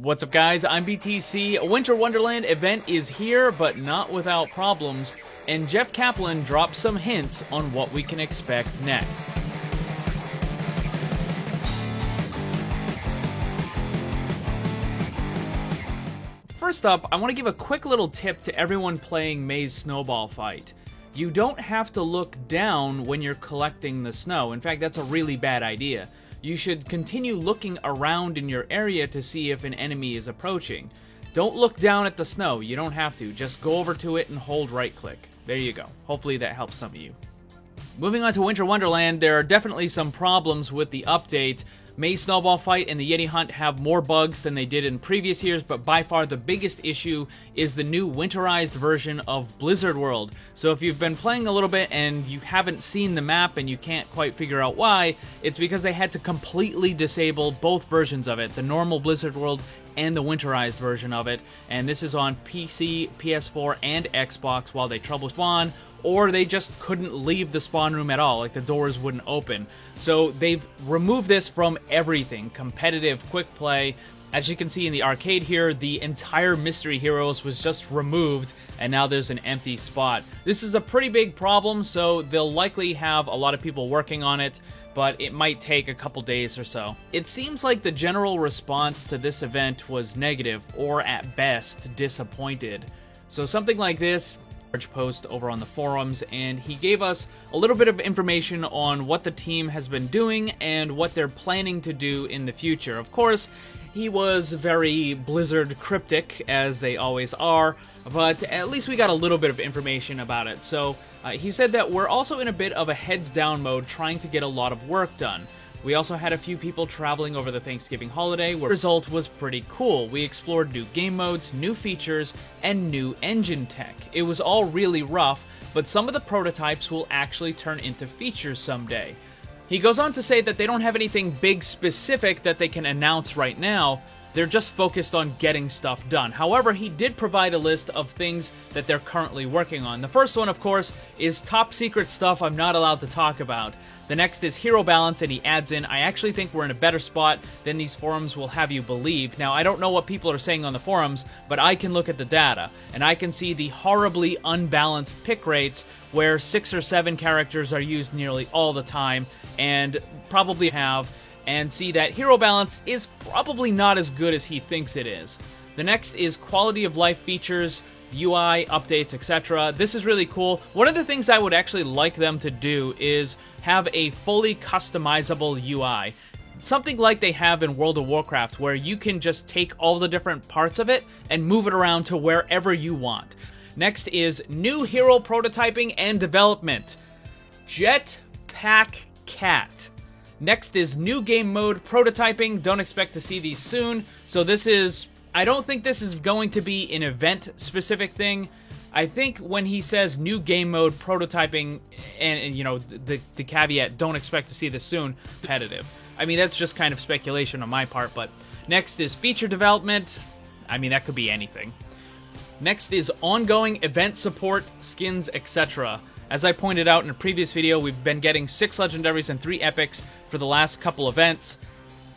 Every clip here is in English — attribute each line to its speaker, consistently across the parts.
Speaker 1: What's up, guys? I'm BTC. A Winter Wonderland event is here, but not without problems, and Jeff Kaplan dropped some hints on what we can expect next. First up, I want to give a quick little tip to everyone playing Maze Snowball Fight. You don't have to look down when you're collecting the snow. In fact, that's a really bad idea. You should continue looking around in your area to see if an enemy is approaching. Don't look down at the snow. You don't have to. Just go over to it and hold right click. There you go. Hopefully that helps some of you. Moving on to Winter Wonderland, there are definitely some problems with the update. Maze Snowball Fight and the Yeti Hunt have more bugs than they did in previous years, but by far the biggest issue is the new winterized version of Blizzard World. So if you've been playing a little bit and you haven't seen the map and you can't quite figure out why, it's because they had to completely disable both versions of it, the normal Blizzard World and the winterized version of it, and this is on PC, PS4, and Xbox while they trouble spawn, or they just couldn't leave the spawn room at all, like the doors wouldn't open. So they've removed this from everything, competitive, quick play. As you can see in the arcade here, the entire Mystery Heroes was just removed, and now there's an empty spot. This is a pretty big problem, so they'll likely have a lot of people working on it, but it might take a couple days or so. It seems like the general response to this event was negative, or at best, disappointed. So something like this, post over on the forums, and he gave us a little bit of information on what the team has been doing and what they're planning to do in the future. Of course, he was very Blizzard cryptic, as they always are, but at least we got a little bit of information about it. So he said that we're also in a bit of a heads down mode, trying to get a lot of work done. We also had a few people traveling over the Thanksgiving holiday, where the result was pretty cool. We explored new game modes, new features, and new engine tech. It was all really rough, but some of the prototypes will actually turn into features someday. He goes on to say that they don't have anything big specific that they can announce right now. They're just focused on getting stuff done. However, he did provide a list of things that they're currently working on. The first one, of course, is top secret stuff I'm not allowed to talk about. The next is hero balance, and he adds in, I actually think we're in a better spot than these forums will have you believe. Now, I don't know what people are saying on the forums, but I can look at the data, and I can see the horribly unbalanced pick rates where 6 or 7 characters are used nearly all the time, and probably have, and see that hero balance is probably not as good as he thinks it is. The next is quality of life features, UI, updates, etc. This is really cool. One of the things I would actually like them to do is have a fully customizable UI. Something like they have in World of Warcraft, where you can just take all the different parts of it and move it around to wherever you want. Next is new hero prototyping and development. Jetpack Cat. Next is new game mode prototyping. Don't expect to see these soon. So this is, I don't think this is going to be an event-specific thing. I think when he says new game mode prototyping, and you know, the caveat, don't expect to see this soon, competitive. I mean, that's just kind of speculation on my part, but next is feature development. I mean, that could be anything. Next is ongoing event support, skins, etc. As I pointed out in a previous video, we've been getting 6 legendaries and 3 epics for the last couple events.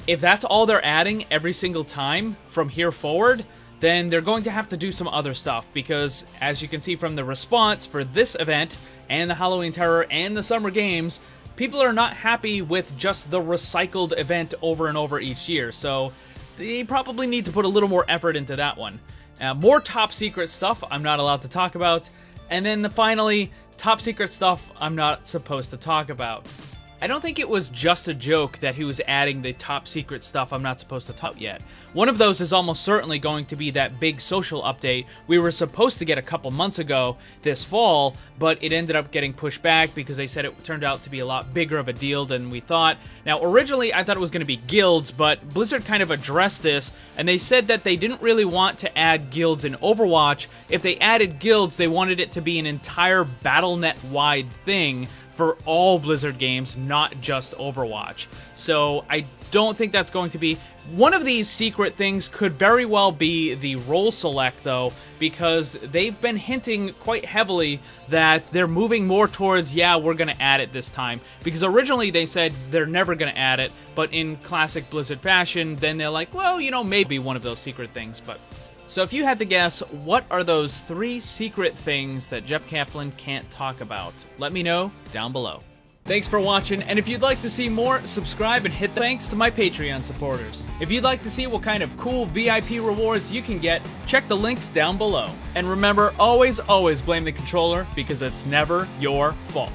Speaker 1: If that's all they're adding every single time from here forward, then they're going to have to do some other stuff, because as you can see from the response for this event and the Halloween Terror and the Summer Games, people are not happy with just the recycled event over and over each year, so they probably need to put a little more effort into that one. More top secret stuff I'm not allowed to talk about, and then finally, top secret stuff I'm not supposed to talk about. I don't think it was just a joke that he was adding the top secret stuff I'm not supposed to talk yet. One of those is almost certainly going to be that big social update we were supposed to get a couple months ago this fall, but it ended up getting pushed back because they said it turned out to be a lot bigger of a deal than we thought. Now, originally I thought it was going to be guilds, but Blizzard kind of addressed this, and they said that they didn't really want to add guilds in Overwatch. If they added guilds, they wanted it to be an entire Battle.net-wide thing for all Blizzard games, not just Overwatch. So I don't think that's going to be. One of these secret things could very well be the role select, though, because they've been hinting quite heavily that they're moving more towards, yeah, we're going to add it this time. Because originally they said they're never going to add it, but in classic Blizzard fashion, then they're like, well, you know, maybe one of those secret things. But so if you had to guess, what are those 3 secret things that Jeff Kaplan can't talk about? Let me know down below. Thanks for watching, and if you'd like to see more, subscribe and hit the thanks to my Patreon supporters. If you'd like to see what kind of cool VIP rewards you can get, check the links down below. And remember, always blame the controller, because it's never your fault.